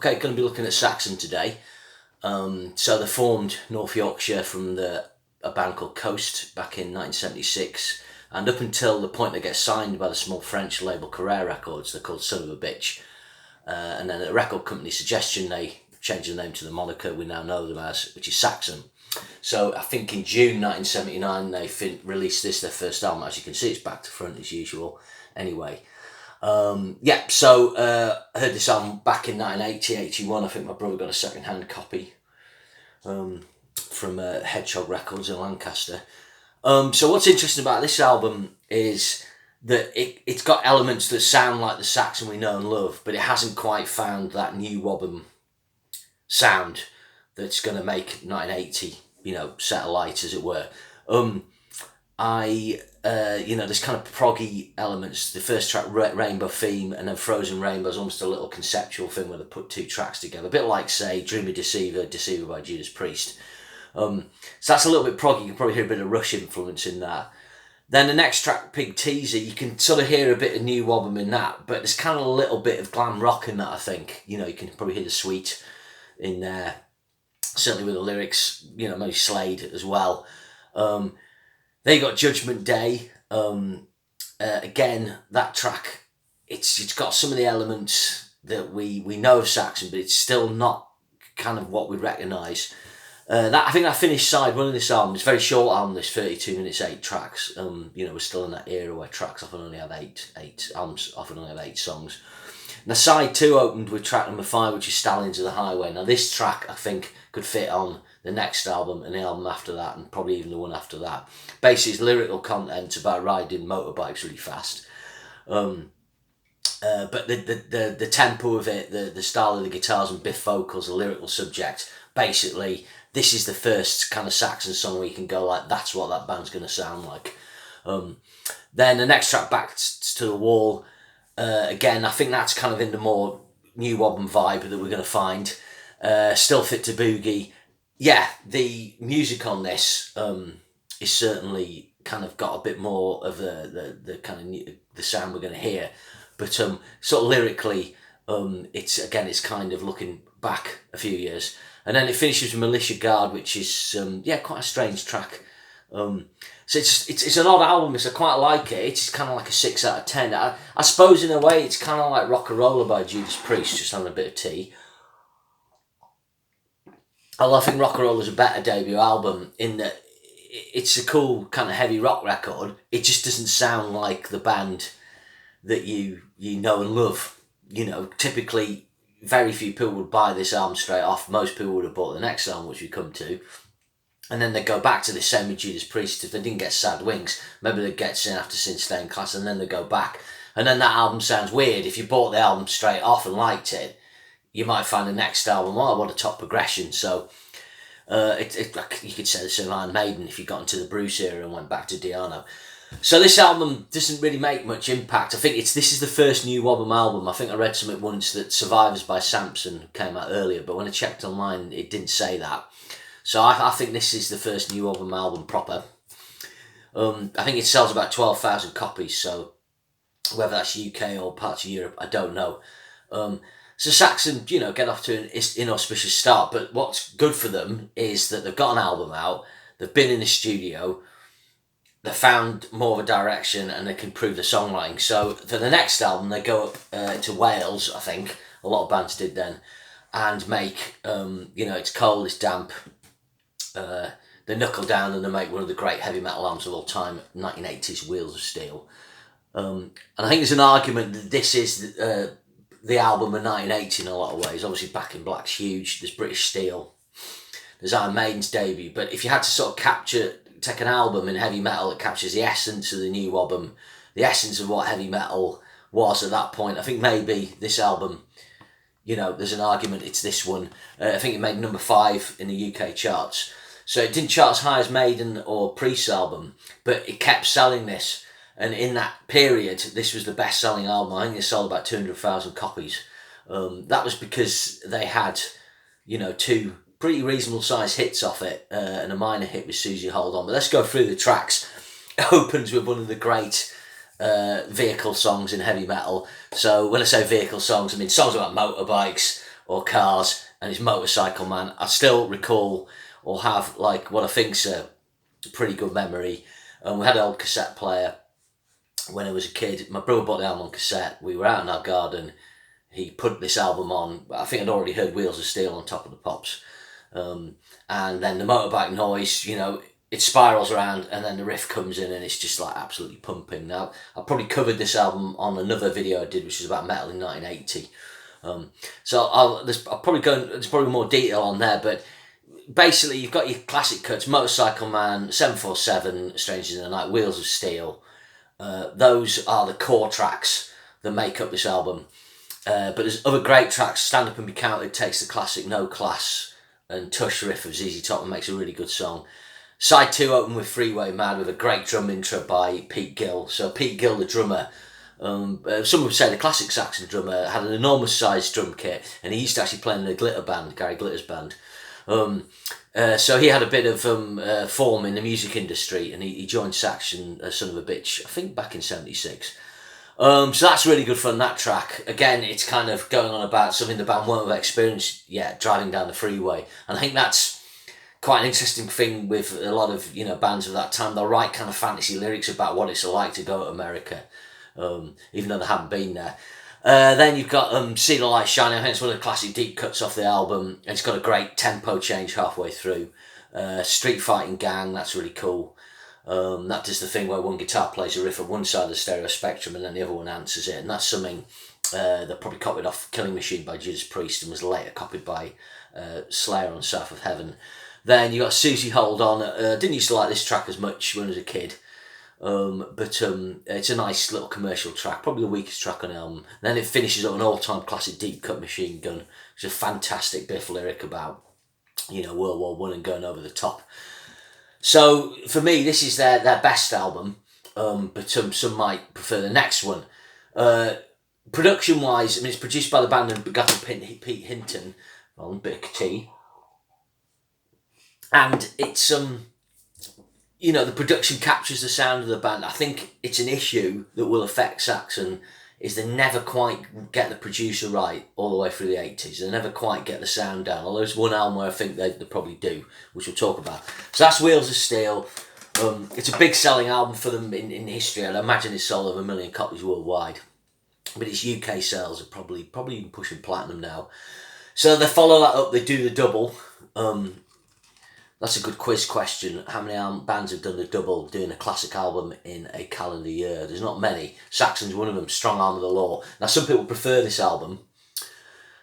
Okay, going to be looking at Saxon today. So they formed North Yorkshire from a band called Coast back in 1976, and up until the point they get signed by the small French label Carrere Records, they're called Son of a Bitch. And then at a record company suggestion, they changed the name to the moniker we now know them as, which is Saxon. So I think in June 1979 they released their first album. As you can see, it's back to front as usual. Anyway, so I heard this album back in 1980, 81. I think my brother got a second-hand copy from Hedgehog Records in Lancaster. So what's interesting about this album is that it's got elements that sound like the Saxon we know and love, but it hasn't quite found that NWOBHM sound that's going to make 1980, set alight, as it were. There's kind of proggy elements. The first track, Rainbow Theme, and then Frozen Rainbow is almost a little conceptual thing where they put two tracks together, a bit like, say, Dreamy Deceiver, Deceiver by Judas Priest. So that's a little bit proggy. You can probably hear a bit of Rush influence in that. Then the next track, Pig Teaser, you can sort of hear a bit of NWOBHM in that, but there's kind of a little bit of glam rock in that, I think. You can probably hear the Sweet in there, certainly with the lyrics, maybe Slade as well. Then you got Judgment Day. Again, that track, it's got some of the elements that we know of Saxon, but it's still not kind of what we recognise. I think I finished side one of this album. It's a very short album, this 32 minutes, 8 tracks. We're still in that era where tracks often only have eight albums often only have 8 songs. Now side 2 opened with track number 5, which is Stallions of the Highway. Now this track, I think, could fit on the next album and the album after that, and probably even the one after that. Basically, it's lyrical content about riding motorbikes really fast. But the tempo of it, the style of the guitars and Biff vocals, the lyrical subject, basically, this is the first kind of Saxon song where you can go like, that's what that band's going to sound like. Then the next track, Back to the Wall, again, I think that's kind of in the more NWOBHM vibe that we're going to find. Still Fit to Boogie. Yeah, the music on this is certainly kind of got a bit more of the kind of the sound we're going to hear, but sort of lyrically, it's kind of looking back a few years, and then it finishes with Militia Guard, which is quite a strange track. So it's an odd album. I quite like it. It's kind of like a 6 out of 10. I suppose in a way it's kind of like Rock'n'Roller by Judas Priest, just having a bit of tea. Although I think Rock'n'Roll is a better debut album in that it's a cool kind of heavy rock record. It just doesn't sound like the band that you know and love. Typically very few people would buy this album straight off. Most people would have bought the next album, which we come to. And then they go back to the same with Judas Priest. If they didn't get Sad Wings, maybe they'd get Sin After Sin, Stay in Class, and then they go back. And then that album sounds weird. If you bought the album straight off and liked it, you might find the next album, what a top progression. So like you could say the same Iron Maiden if you got into the Bruce era and went back to Diano. So this album doesn't really make much impact. I think this is the first NWOBHM album. I think I read something once that Survivors by Samson came out earlier, but when I checked online, it didn't say that. So I think this is the first NWOBHM album proper. I think it sells about 12,000 copies, so whether that's UK or parts of Europe, I don't know. So Saxon, get off to an inauspicious start, but what's good for them is that they've got an album out, they've been in the studio, they've found more of a direction, and they can prove the songwriting. So for the next album, they go up to Wales, I think, a lot of bands did then, and make, it's cold, it's damp, they knuckle down and they make one of the great heavy metal albums of all time, 1980s Wheels of Steel. And I think there's an argument that this is the album of 1980 in a lot of ways. Obviously Back in Black's huge, there's British Steel, there's Iron Maiden's debut, but if you had to sort of take an album in heavy metal that captures the essence of the NWOBHM, the essence of what heavy metal was at that point, I think maybe this album, there's an argument it's this one. I think it made number 5 in the UK charts. So it didn't chart as high as Maiden or Priest's album, but it kept selling this. And in that period, this was the best-selling album. I think it sold about 200,000 copies. That was because they had, 2 pretty reasonable-sized hits off it, and a minor hit with Susie Hold On. But let's go through the tracks. It opens with one of the great vehicle songs in heavy metal. So when I say vehicle songs, I mean songs about motorbikes or cars, and it's Motorcycle Man. I still recall or have like what I think's a pretty good memory. We had an old cassette player when I was a kid. My brother bought the album on cassette. We were out in our garden. He put this album on. I think I'd already heard Wheels of Steel on Top of the Pops. And then the motorbike noise, you know, it spirals around, and then the riff comes in, and it's just like absolutely pumping. Now, I probably covered this album on another video I did, which was about metal in 1980. So I'll probably go. There's probably more detail on there, but basically you've got your classic cuts: Motorcycle Man, 747, Strangers in the Night, Wheels of Steel. Those are the core tracks that make up this album. But there's other great tracks. Stand Up and Be Counted takes the classic No Class and Tush riff of ZZ Top and makes a really good song. Side 2 open with Freeway Mad with a great drum intro by Pete Gill. So Pete Gill, the drummer, some would say the classic Saxon drummer, had an enormous sized drum kit, and he used to actually play in the Glitter band, Gary Glitter's band. So he had a bit of form in the music industry, and he joined Saxon, Son of a Bitch, I think back in 76. So that's really good fun, that track. Again, it's kind of going on about something the band won't have experienced yet, driving down the freeway. And I think that's quite an interesting thing with a lot of, you know, bands of that time. They'll write kind of fantasy lyrics about what it's like to go to America, even though they haven't been there. Then you've got See the Light Shining. I think it's one of the classic deep cuts off the album. It's got a great tempo change halfway through. Street Fighting Gang, that's really cool. That does the thing where one guitar plays a riff on one side of the stereo spectrum and then the other one answers it, and that's something they probably copied off Killing Machine by Judas Priest and was later copied by Slayer on South of Heaven. Then you got Susie Hold On. Didn't used to like this track as much when I was a kid, but it's a nice little commercial track, probably the weakest track on the album. Then it finishes up an all-time classic deep cut, Machine Gun, which is a fantastic Biff lyric about, you know, World War One and going over the top. So for me, this is their best album, but some might prefer the next one. Production wise, I mean, it's produced by the band and begun by Pete Hinton on Big T, and it's you know, the production captures the sound of the band. I think it's an issue that will affect Saxon, is they never quite get the producer right all the way through the 80s. They never quite get the sound down. Although there's one album where I think they probably do, which we'll talk about. So that's Wheels of Steel. It's a big selling album for them in history. I'd imagine it's sold over 1 million copies worldwide. But its UK sales are probably even pushing platinum now. So they follow that up, they do the double. That's a good quiz question. How many bands have done the double, doing a classic album in a calendar year? There's not many. Saxon's one of them, Strong Arm of the Law. Now, some people prefer this album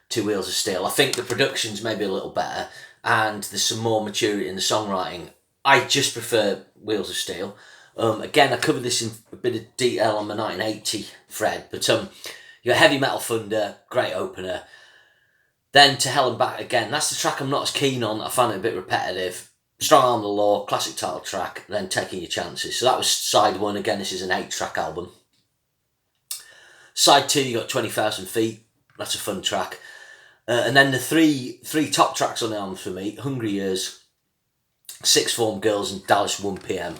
to Wheels of Steel. I think the production's maybe a little better, and there's some more maturity in the songwriting. I just prefer Wheels of Steel. Again, I covered this in a bit of detail on my 1980 thread, but you got Heavy Metal Thunder, great opener. Then To Hell and Back Again. That's the track I'm not as keen on. I found it a bit repetitive. Strong Arm of the Law, classic title track. Then Taking Your Chances. So that was side 1. Again, this is an 8-track album. Side 2, you got 20,000 Feet. That's a fun track. And then the three top tracks on the album for me: Hungry Years, Sixth Form Girls, and Dallas 1pm.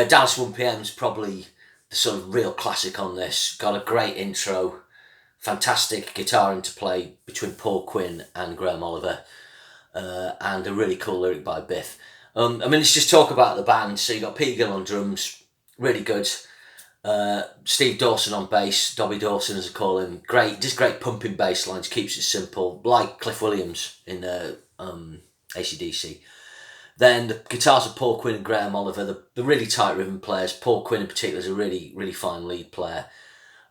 Dallas 1pm is probably the sort of real classic on this. Got a great intro. Fantastic guitar interplay between Paul Quinn and Graham Oliver, and a really cool lyric by Biff. I mean, let's just talk about the band. So you got Pete Gill on drums, really good. Steve Dawson on bass, Dobby Dawson as I call him. Just great pumping bass lines, keeps it simple, like Cliff Williams in AC/DC. Then the guitars are Paul Quinn and Graham Oliver, the really tight rhythm players. Paul Quinn in particular is a really, really fine lead player.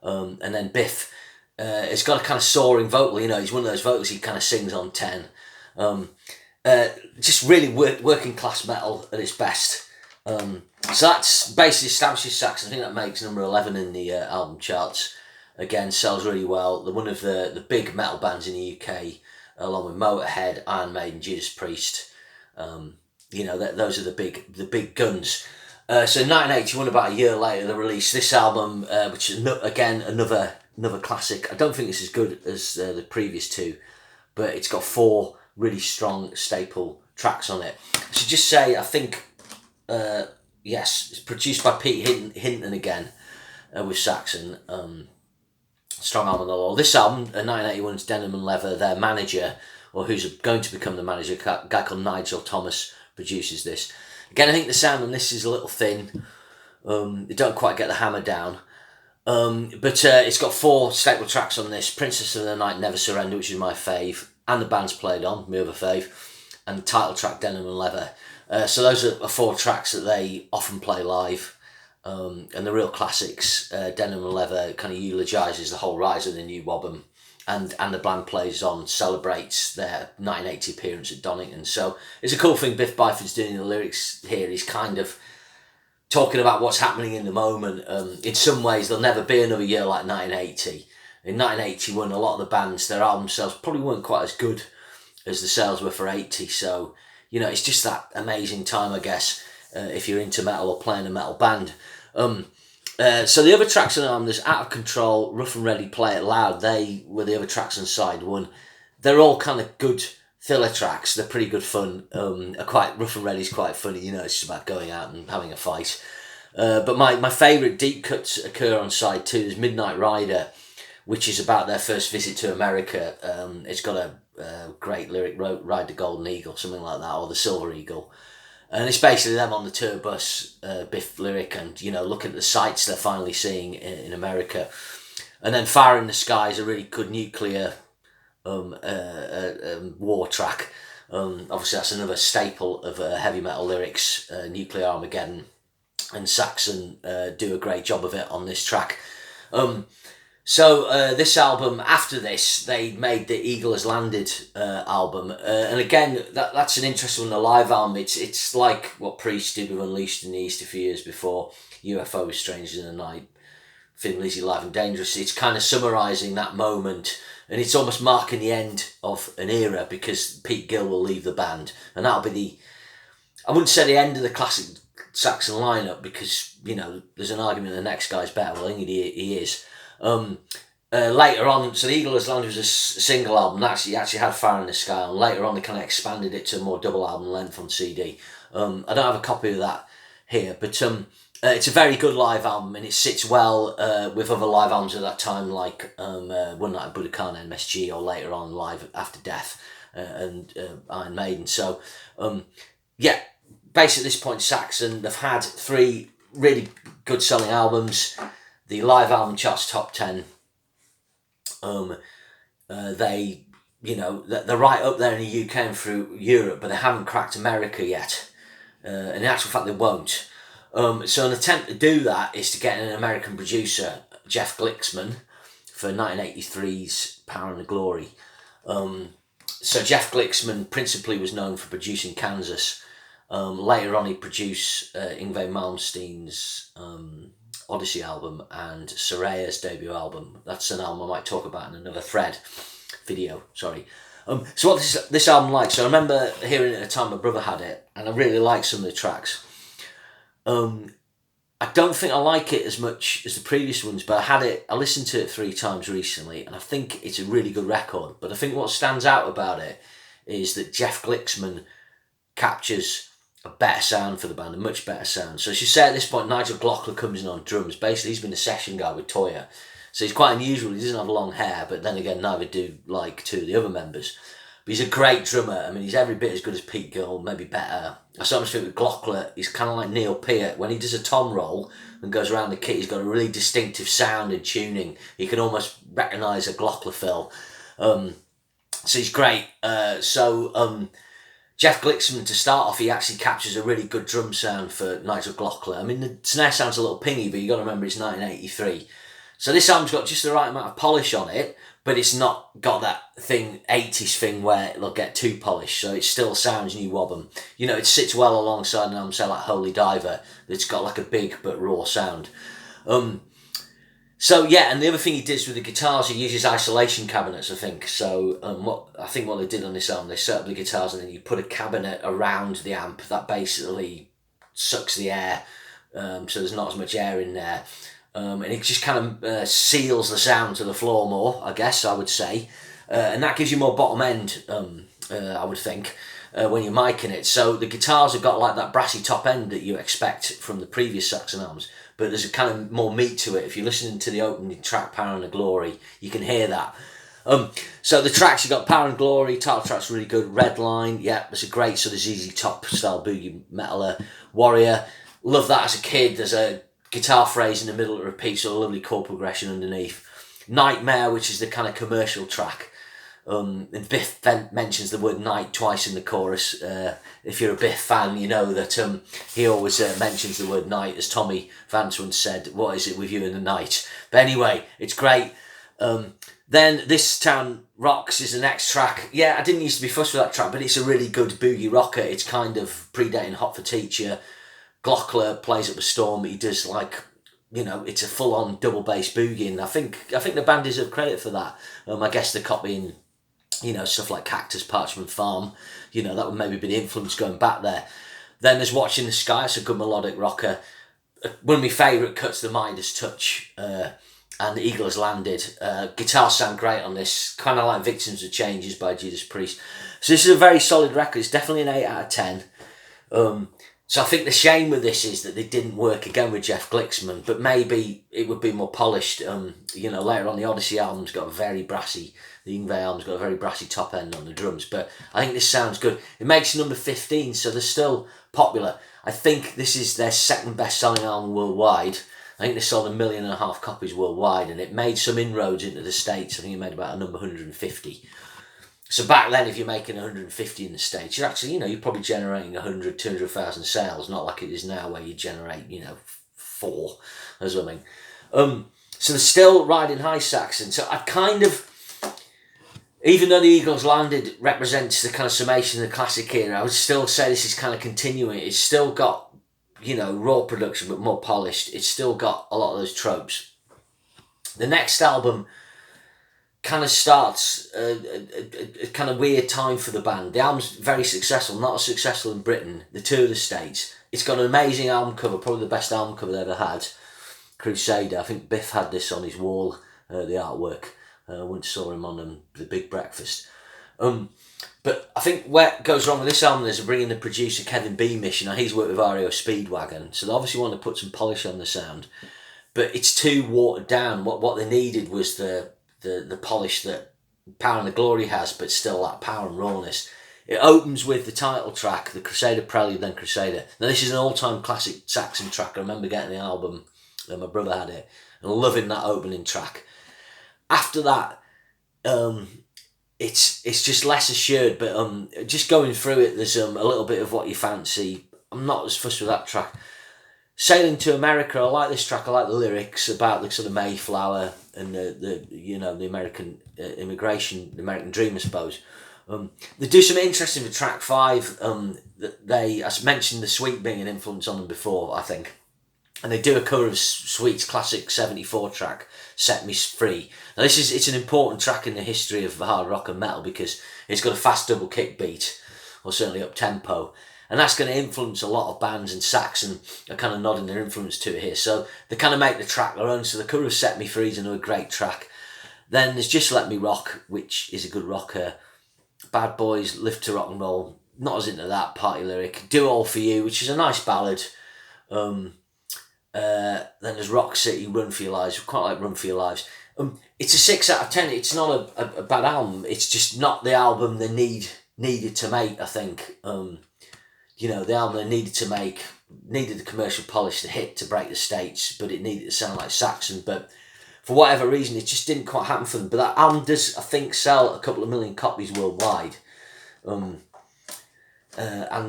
And then Biff, it's got a kind of soaring vocal, you know, he's one of those vocals he kind of sings on 10. Just really working class metal at its best. So that's basically establishes Saxon. I think that makes number 11 in the album charts. Again, sells really well. They're one of the big metal bands in the UK, along with Motorhead, Iron Maiden, Judas Priest. You know, those are the big guns. So in 1981, about a year later, they released this album, which is again another classic. I don't think it's as good as the previous two, but it's got 4 really strong staple tracks on it. I should just say, I think, yes, it's produced by Pete Hinton again, with Saxon. strong arm on the law. This album, 1981's Denim and Leather, their manager, or who's going to become the manager, a guy called Nigel Thomas, produces this. Again, I think the sound on this is a little thin. They don't quite get the hammer down. But it's got 4 staple tracks on this. Princess of the Night, Never Surrender, which is my fave, and the band's played on, my other fave, and the title track, Denim and Leather. So those are 4 tracks that they often play live. And the real classics, Denim and Leather kind of eulogises the whole rise of the NWOBHM, and the band plays on, celebrates their 1980 appearance at Donington. So it's a cool thing Biff Byford's doing in the lyrics here. He's kind of talking about what's happening in the moment. In some ways, there'll never be another year like 1980. In 1981, a lot of the bands, their album sales probably weren't quite as good as the sales were for 80. So, you know, it's just that amazing time, I guess, if you're into metal or playing a metal band. So the other tracks on the album, there's Out of Control, Rough and Ready, Play It Loud. They were the other tracks on side 1. They're all kind of good filler tracks. They're pretty good fun. Quite Rough and Ready's quite funny. You know, it's just about going out and having a fight. But my favourite deep cuts occur on side 2. There's Midnight Rider, which is about their first visit to America. It's got a great lyric, Ride the Golden Eagle, something like that, or the Silver Eagle. And it's basically them on the tour bus, Biff lyric, and, you know, looking at the sights they're finally seeing in America. And then Fire in the Sky is a really good nuclear war track. Obviously, that's another staple of heavy metal lyrics, Nuclear Armageddon, and Saxon do a great job of it on this track. So this album, after this, they made the Eagle Has Landed album. And again, that's an interesting one, the live album. It's like what Priest did with Unleashed in the East a few years before, UFO, Strangers in the Night, Thin Lizzy, Live and Dangerous. It's kind of summarising that moment, and it's almost marking the end of an era, because Pete Gill will leave the band. And that'll be I wouldn't say the end of the classic Saxon lineup, because, you know, there's an argument the next guy's better. Well, I think he is. Later on, so the Eagle Has Landed was a single album. He actually had Fire in the Sky on. Later on, they kind of expanded it to a more double album length on CD. I don't have a copy of that here, but it's a very good live album, and it sits well with other live albums at that time, like One Night at Budokan, MSG, or later on Live After Death and Iron Maiden. So, yeah, basically at this point, Saxon, they've had 3 really good selling albums. The live album charts top 10. They, you know, they're right up there in the UK and through Europe, but they haven't cracked America yet. In actual fact, they won't. So an attempt to do that is to get an American producer, Jeff Glixman, for 1983's Power and the Glory. So Jeff Glixman principally was known for producing Kansas. Later on, he produced Yngwie Malmsteen's Odyssey album and Soraya's debut album. That's an album I might talk about in another video. Sorry. So what this album like? So I remember hearing it at the time my brother had it, and I really liked some of the tracks. I don't think I like it as much as the previous ones, but I listened to it 3 times recently, and I think it's a really good record. But I think what stands out about it is that Jeff Glixman captures a better sound for the band, a much better sound. So as you say, at this point, Nigel Glockler comes in on drums. Basically, he's been a session guy with Toyah. So he's quite unusual. He doesn't have long hair, but then again, neither do like 2 of the other members. But he's a great drummer. I mean, he's every bit as good as Pete Gill, maybe better. I sometimes think with Glockler, he's kind of like Neil Peart. When he does a tom roll and goes around the kit, he's got a really distinctive sound and tuning. You can almost recognise a Glockler fill. So he's great. Jeff Glixman, to start off, he actually captures a really good drum sound for Nigel Glockler. I mean, the snare sounds a little pingy, but you got to remember it's 1983. So this album's got just the right amount of polish on it, but it's not got that 80s thing where it'll get too polished. So it still sounds NWOBHM. You know, it sits well alongside an album, say like Holy Diver, that's got like a big but raw sound. So yeah, and the other thing he does with the guitars, he uses isolation cabinets, I think. So what they did on this album, they set up the guitars and then you put a cabinet around the amp that basically sucks the air, so there's not as much air in there, and it just kind of seals the sound to the floor more, I guess I would say, and that gives you more bottom end, I would think, when you're micing it. So the guitars have got like that brassy top end that you expect from the previous Saxon albums, but there's a kind of more meat to it. If you're listening to the opening track, Power and the Glory, you can hear that. So the tracks, you got Power and Glory, title track's really good. Red Line, yeah, it's a great sort of ZZ Top style boogie metaler. Warrior, love that as a kid. There's a guitar phrase in the middle that repeats, so a lovely chord progression underneath. Nightmare, which is the kind of commercial track. And Biff mentions the word night twice in the chorus. If you're a Biff fan, you know that he always mentions the word night, as Tommy Vance once said, what is it with you in the night? But anyway, it's great. Then This Town Rocks is the next track. Yeah, I didn't used to be fussed with that track, but it's a really good boogie rocker. It's kind of predating Hot for Teacher. Glockler plays up a storm. He does like, you know, it's a full-on double bass boogie, and I think the band deserve credit for that. I guess they're copying, you know, stuff like Cactus, Parchment Farm. You know, that would maybe be the influence going back there. Then there's Watching the Sky. It's a good melodic rocker. One of my favourite cuts, The Midas Touch, and The Eagle Has Landed. Guitars sound great on this, kind of like Victims of Changes by Judas Priest. So this is a very solid record. It's definitely an 8 out of 10. So I think the shame with this is that they didn't work again with Jeff Glicksman, but maybe it would be more polished. You know, later on the Odyssey album's got a very brassy, the Yngwie album's got a very brassy top end on the drums, but I think this sounds good. It makes number 15, so they're still popular. I think this is their second best selling album worldwide. I think they sold 1.5 million copies worldwide, and it made some inroads into the States. I think it made about a number 150. So back then, if you're making 150 in the States, you're actually, you know, you're probably generating 100, 200,000 sales, not like it is now where you generate, you know, 4 or something. So they're still riding high, Saxon. So I kind of, even though The Eagles Landed represents the kind of summation of the classic era, I would still say this is kind of continuing. It's still got, you know, raw production, but more polished. It's still got a lot of those tropes. The next album kind of starts a kind of weird time for the band. The album's very successful, not as successful in Britain. The tour of the States. It's got an amazing album cover, probably the best album cover they ever had. Crusader. I think Biff had this on his wall, the artwork. I once saw him on The Big Breakfast. But I think what goes wrong with this album is bringing the producer Kevin Beamish. You know, he's worked with REO Speedwagon, so they obviously want to put some polish on the sound. But it's too watered down. What they needed was the polish that Power and the Glory has, but still that power and rawness. It opens with the title track, the Crusader Prelude, then Crusader. Now this is an all-time classic Saxon track. I remember getting the album, my brother had it, and loving that opening track. After that, it's just less assured, but just going through it, there's a little bit of What You Fancy. I'm not as fussed with that track. Sailing to America, I like this track. I like the lyrics about the sort of Mayflower and the you know, the American immigration, the American dream, I suppose. They do some interesting with track 5. I mentioned the Sweet being an influence on them before, I think. And they do a cover of Sweet's classic 74 track, Set Me Free. Now it's an important track in the history of hard rock and metal because it's got a fast double kick beat, or certainly up tempo. And that's going to influence a lot of bands, and Saxon are kind of nodding their influence to it here. So they kind of make the track their own. So the cover of Set Me Free is another great track. Then there's Just Let Me Rock, which is a good rocker. Bad Boys, Live to Rock and Roll, not as into that party lyric. Do All For You, which is a nice ballad. Then there's Rock City, Run For Your Lives. Quite like Run For Your Lives. It's a 6 out of 10. It's not a bad album. It's just not the album they needed to make, I think. You know, the album they needed to make needed the commercial polish to hit to break the States, but it needed to sound like Saxon. But for whatever reason, it just didn't quite happen for them. But that album does, I think, sell a couple of million copies worldwide. And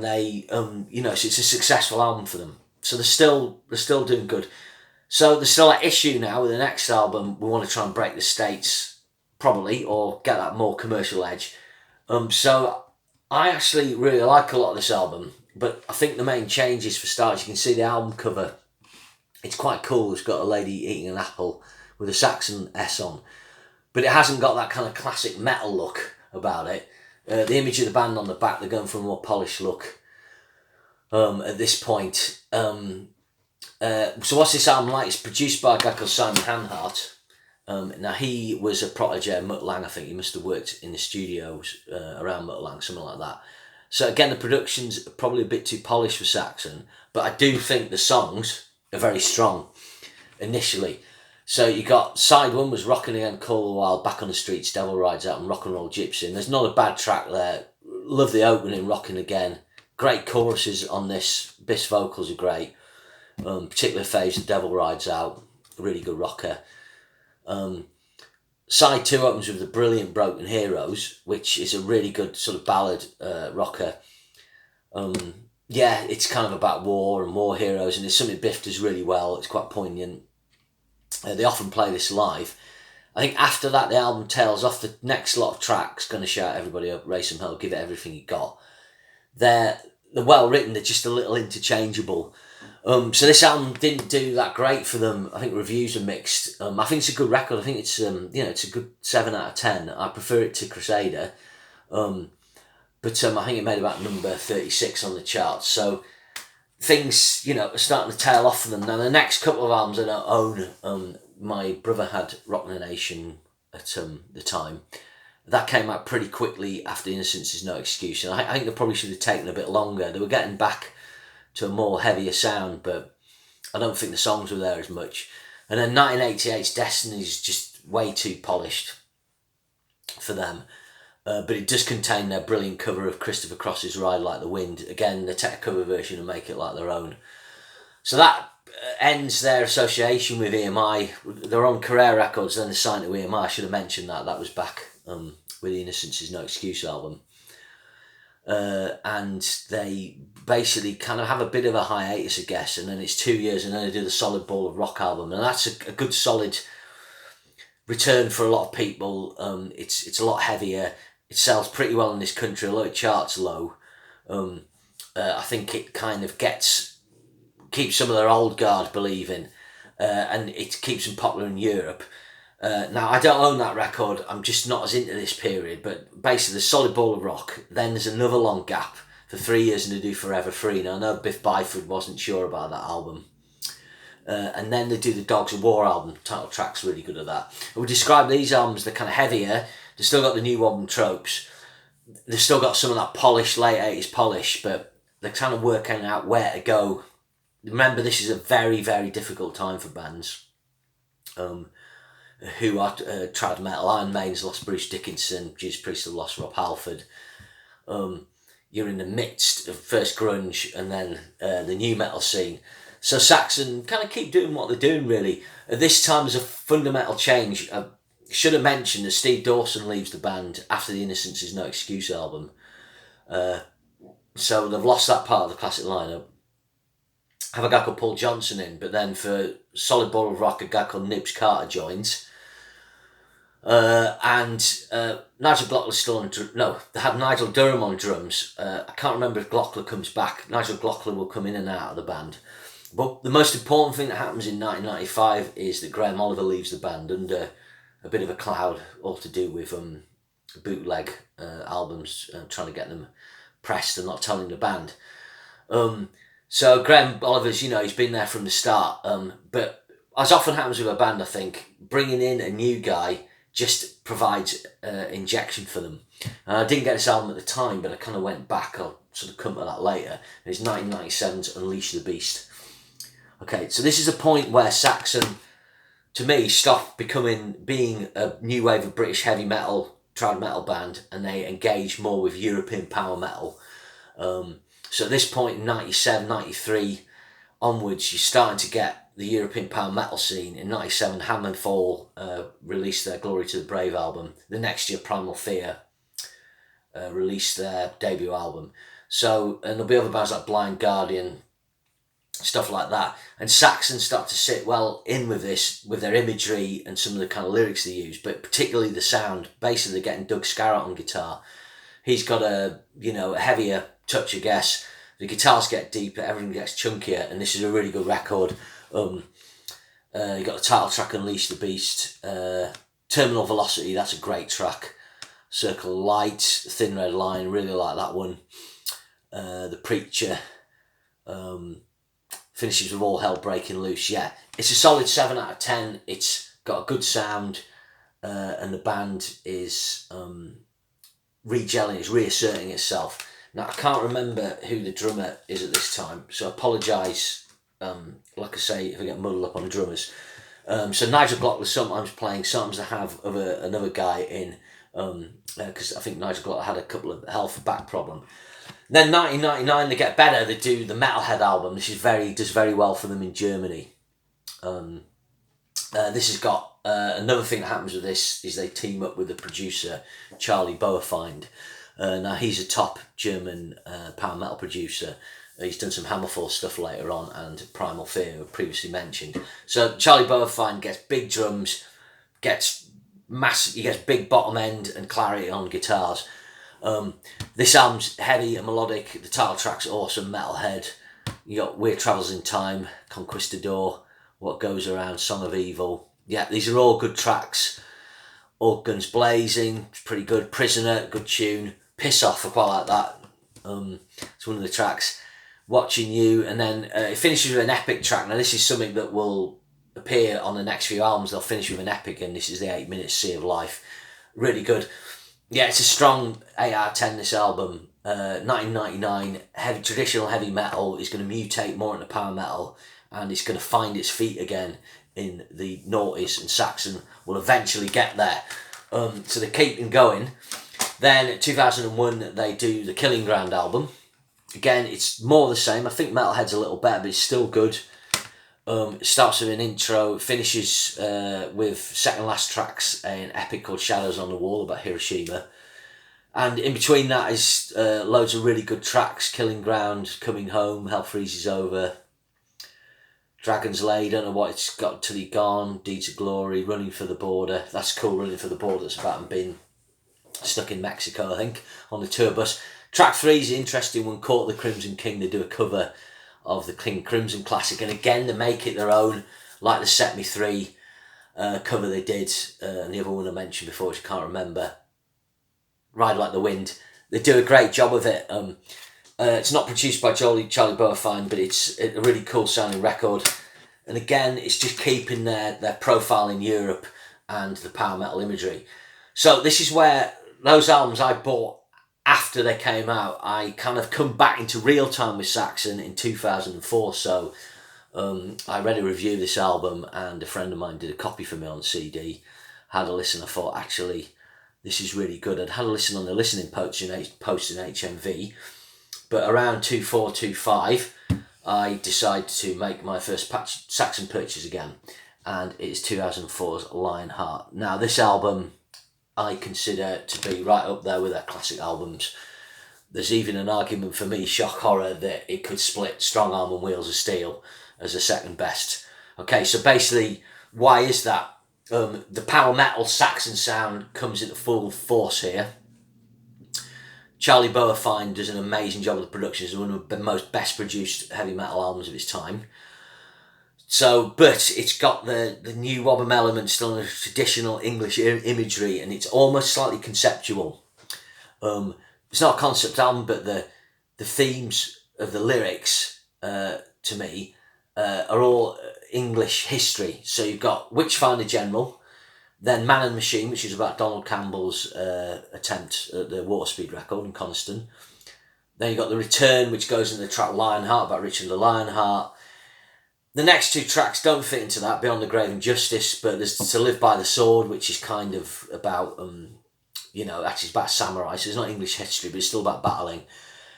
they, you know, so it's a successful album for them. So they're still doing good. So there's still that issue now with the next album. We want to try and break the States, probably, or get that more commercial edge. So I actually really like a lot of this album, but I think the main changes, for starters, you can see the album cover. It's quite cool. It's got a lady eating an apple with a Saxon S on, but it hasn't got that kind of classic metal look about it. The image of the band on the back, they're going for a more polished look at this point. So what's this album like? It's produced by a guy called Simon Hanhart. Now he was a protege of Mutt Lange. I think he must have worked in the studios around Mutt Lange, something like that. So again, the production's probably a bit too polished for Saxon, but I do think the songs are very strong. initially. So you got side one was Rockin' Again, Call the Wild, Back on the Streets, Devil Rides Out, and Rock and Roll Gypsy. And there's not a bad track there. Love the opening, Rockin' Again. Great choruses on this. Biff's vocals are great. Particular faves, The Devil Rides Out. Really good rocker. Side two opens with the brilliant Broken Heroes, which is a really good sort of ballad rocker. Yeah, it's kind of about war and war heroes, and it's something Biff does really well. It's quite poignant. They often play this live. I think after that, the album tails off. The next lot of tracks, Gonna Shout Everybody Up, Raise Some Hell, Give It Everything You Got. They're well written, they're just a little interchangeable. So this album didn't do that great for them. I think reviews are mixed. I think it's a good record. I think it's it's a good 7 out of 10. I prefer it to Crusader. But I think it made about number 36 on the charts. So things, are starting to tail off for them. Now, the next couple of albums I don't own, my brother had Rock the Nation at the time. That came out pretty quickly after Innocence Is No Excuse. And I think they probably should have taken a bit longer. They were getting back to a more heavier sound, but I don't think the songs were there as much. And then 1988's Destiny is just way too polished for them. But it does contain their brilliant cover of Christopher Cross's Ride Like the Wind. Again, they take a cover version and make it like their own. So that ends their association with EMI. They're on Career Records, then they signed to EMI. I should have mentioned that. That was back with the Innocence Is No Excuse album. And they basically kind of have a bit of a hiatus, I guess, and then it's 2 years, and then they do the Solid Ball of Rock album. And that's a good, solid return for a lot of people. It's a lot heavier. It sells pretty well in this country, although it charts low. I think it kind of keeps some of their old guard believing, and it keeps them popular in Europe. Now, I don't own that record. I'm just not as into this period, but basically the Solid Ball of Rock. Then there's another long gap for 3 years, and they do Forever Free. Now, I know Biff Byford wasn't sure about that album. And then they do the Dogs of War album. Title track's really good at that. I would describe these albums, they're kind of heavier. They've still got the NWOBHM tropes. They've still got some of that polish, late 80s polish, but they're kind of working out where to go. Remember, this is a very, very difficult time for bands who are trad metal. Iron Maiden's lost Bruce Dickinson. Judas Priest have lost Rob Halford. You're in the midst of first grunge and then the new metal scene. So Saxon kind of keep doing what they're doing, really. At this time, there's a fundamental change. I should have mentioned that Steve Dawson leaves the band after the Innocence Is No Excuse album. So they've lost that part of the classic lineup. Have a guy called Paul Johnson in, but then for Solid Ball of Rock, a guy called Nibs Carter joins. And Nigel Glockler's still on they had Nigel Durham on drums. I can't remember if Glockler comes back. Nigel Glockler will come in and out of the band. But the most important thing that happens in 1995 is that Graham Oliver leaves the band under a bit of a cloud, all to do with bootleg albums, trying to get them pressed and not telling the band. So Graham Oliver's, he's been there from the start. But as often happens with a band, I think, bringing in a new guy just provides injection for them. And I didn't get this album at the time, but I kind of went back. I'll sort of come to that later. And it's 1997's Unleash the Beast. Okay, so this is a point where Saxon, to me, stopped being a new wave of British heavy metal, trad metal band, and they engaged more with European power metal. So at this point in 97, 93 onwards, you're starting to get the European power metal scene. In 97, Ham and Fall released their Glory to the Brave album. The next year, Primal Fear released their debut album. So, and there'll be other bands like Blind Guardian, stuff like that. And Saxon start to sit well in with this, with their imagery and some of the kind of lyrics they use, but particularly the sound. Basically, they're getting Doug Scarrett on guitar. He's got a heavier touch, I guess. The guitars get deeper, everything gets chunkier, and this is a really good record. You got the title track, Unleash the Beast. Terminal Velocity, that's a great track. Circle of Light, Thin Red Line, really like that one. The Preacher. Finishes with All Hell Breaking Loose. Yeah, it's a solid 7 out of 10. It's got a good sound, and the band is regelling, it's reasserting itself. Now, I can't remember who the drummer is at this time, so I apologise, like I say, if I get muddled up on drummers. So Nigel Glockler sometimes playing, sometimes they have another guy in, because I think Nigel Glockler had a couple of health back problem. Then 1999 they get better. They do the Metalhead album. This is does very well for them in Germany. This has got another thing that happens with this is they team up with the producer Charlie Boerfind. Now he's a top German power metal producer. He's done some Hammerfall stuff later on and Primal Fear previously mentioned. So Charlie Boerfind gets big drums, gets he gets big bottom end and clarity on guitars. This album's heavy and melodic. The title track's awesome. Metalhead. You got Weird Travels in Time, Conquistador, What Goes Around, Song of Evil. Yeah, these are all good tracks. All Guns Blazing, it's pretty good. Prisoner, good tune. Piss Off, I quite like that. It's one of the tracks. Watching You, and then it finishes with an epic track. Now this is something that will appear on the next few albums. They'll finish with an epic, and this is the 8 Minutes Sea of Life. Really good. Yeah, it's a strong 8 out of 10, this album. 1999, traditional heavy metal is going to mutate more into power metal, and it's going to find its feet again in the noughties, and Saxon will eventually get there. So they keep them going. Then 2001 they do the Killing Ground album. Again, it's more the same. I think Metalhead's a little better, but it's still good. It starts with an intro, finishes with second last tracks, an epic called Shadows on the Wall about Hiroshima. And in between that is loads of really good tracks. Killing Ground, Coming Home, Hell Freezes Over, Dragon's Lay, Don't Know What It's Got Till You're Gone, Deeds of Glory, Running for the Border. That's cool, Running for the Border. It's about them being stuck in Mexico, I think, on the tour bus. Track 3 is an interesting one, Caught the Crimson King. They do a cover of the King Crimson classic, and again they make it their own, like the Set Me 3 cover they did, and the other one I mentioned before, which I can't remember, Ride Like the Wind. They do a great job of it. It's not produced by Charlie Boerfind, but it's a really cool sounding record, and again it's just keeping their profile in Europe and the power metal imagery. So this is where those albums I bought after they came out, I kind of come back into real time with Saxon in 2004. So I read a review of this album, and a friend of mine did a copy for me on CD. Had a listen. I thought, actually, this is really good. I'd had a listen on the listening post in HMV, but around 2425, I decided to make my first Saxon purchase again, and it is 2004's Lionheart. Now this album I consider to be right up there with their classic albums. There's even an argument for me, shock horror, that it could split Strong Arm and Wheels of Steel as the second best. Okay, so basically, why is that? The power metal Saxon sound comes into full force here. Charlie Boerfind does an amazing job of the production. It's one of the most best produced heavy metal albums of its time. So, but it's got the NWOBHM element, still in a traditional English imagery, and it's almost slightly conceptual. It's not a concept album, but the themes of the lyrics, to me, are all English history. So you've got Witchfinder General, then Man and Machine, which is about Donald Campbell's attempt at the Water Speed record in Coniston. Then you've got The Return, which goes into the track Lionheart, about Richard the Lionheart. The next two tracks don't fit into that, Beyond the Grave and Justice, but there's To Live by the Sword, which is kind of about, actually it's about samurai, so it's not English history, but it's still about battling.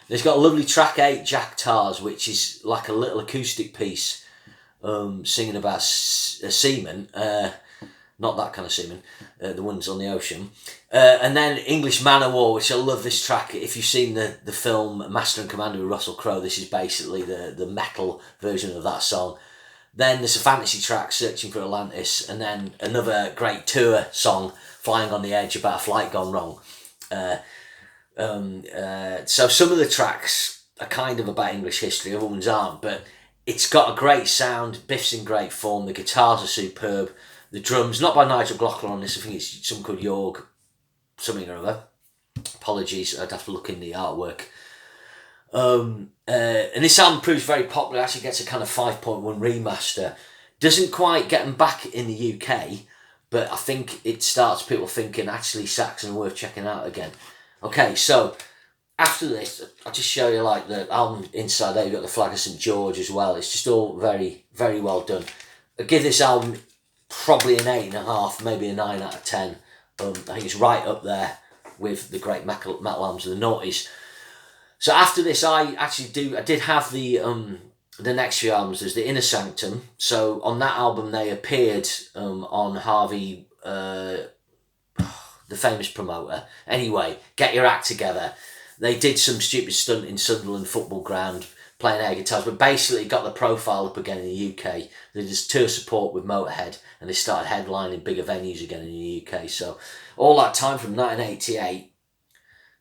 There's got a lovely track 8, Jack Tars, which is like a little acoustic piece, singing about a seaman, not that kind of seaman, the ones on the ocean. And then English Man of War, which I love this track. If you've seen the film Master and Commander with Russell Crowe, this is basically the metal version of that song. Then there's a fantasy track, Searching for Atlantis, and then another great tour song, Flying on the Edge, about a flight gone wrong. So some of the tracks are kind of about English history, other ones aren't, but it's got a great sound, Biff's in great form, the guitars are superb, the drums, not by Nigel Glockler on this, I think it's some called Jorg, something or other. Apologies, I'd have to look in the artwork. And this album proves very popular, actually gets a kind of 5.1 remaster. Doesn't quite get them back in the UK, but I think it starts people thinking, actually, Saxon are worth checking out again. Okay, so after this, I'll just show you like the album inside there. You've got the flag of St. George as well. It's just all very, very well done. I give this album probably an 8.5, maybe a 9 out of 10. I think it's right up there with the great metal albums of the noughties. So after this, I did have the next few albums. There's the Inner Sanctum. So on that album, they appeared on Harvey, the famous promoter. Anyway, Get Your Act Together. They did some stupid stunt in Sunderland football ground playing air guitars, but basically got the profile up again in the UK. They did tour support with Motorhead, and they started headlining bigger venues again in the UK. So all that time from 1988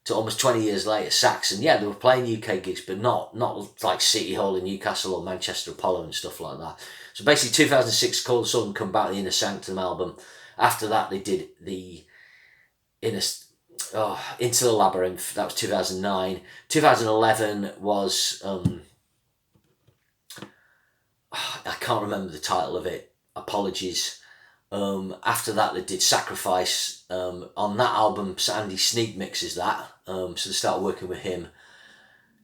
to almost 20 years later, Saxon, yeah, they were playing UK gigs, but not like City Hall in Newcastle or Manchester Apollo and stuff like that. So basically 2006, Call the Sun Come Back, the Inner Sanctum album. After that, they did the Into the Labyrinth. That was 2009. 2011 was I can't remember the title of it. Apologies. After that, they did Sacrifice. On that album, Andy Sneap mixes that. So they started working with him.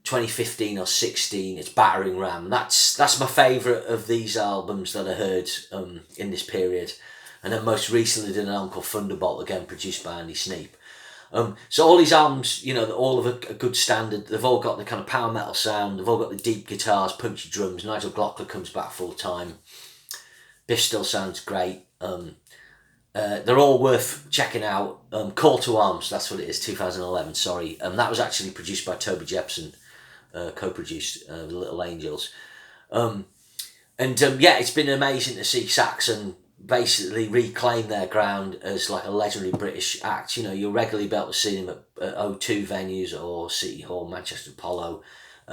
2015 or 16, it's Battering Ram. That's my favourite of these albums that I heard in this period. And then most recently did an album called Thunderbolt, again produced by Andy Sneap. So all these albums, you know, they're all of a good standard. They've all got the kind of power metal sound. They've all got the deep guitars, punchy drums. Nigel Glockler comes back full time. Biff still sounds great. They're all worth checking out. Call to Arms, that's what it is, 2011, sorry. That was actually produced by Toby Jepson, co-produced The Little Angels. Yeah, it's been amazing to see Saxon basically reclaim their ground as like a legendary British act. You know, you'll regularly be able to see them at O2 venues or City Hall, Manchester Apollo.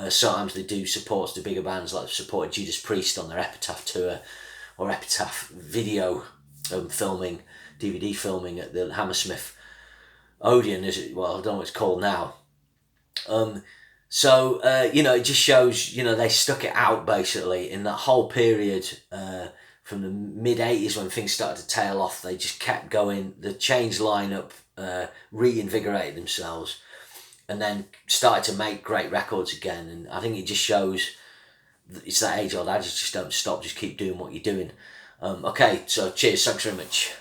Sometimes they do supports to bigger bands, like they've supported Judas Priest on their Epitaph tour or Epitaph video filming, DVD filming at the Hammersmith Odeon, I don't know what it's called now. You know, it just shows, you know, they stuck it out basically in that whole period from the mid-80s when things started to tail off. They just kept going. The changed lineup reinvigorated themselves and then started to make great records again. And I think it just shows it's that age-old adage, just don't stop, just keep doing what you're doing. Okay, so cheers, thanks very much.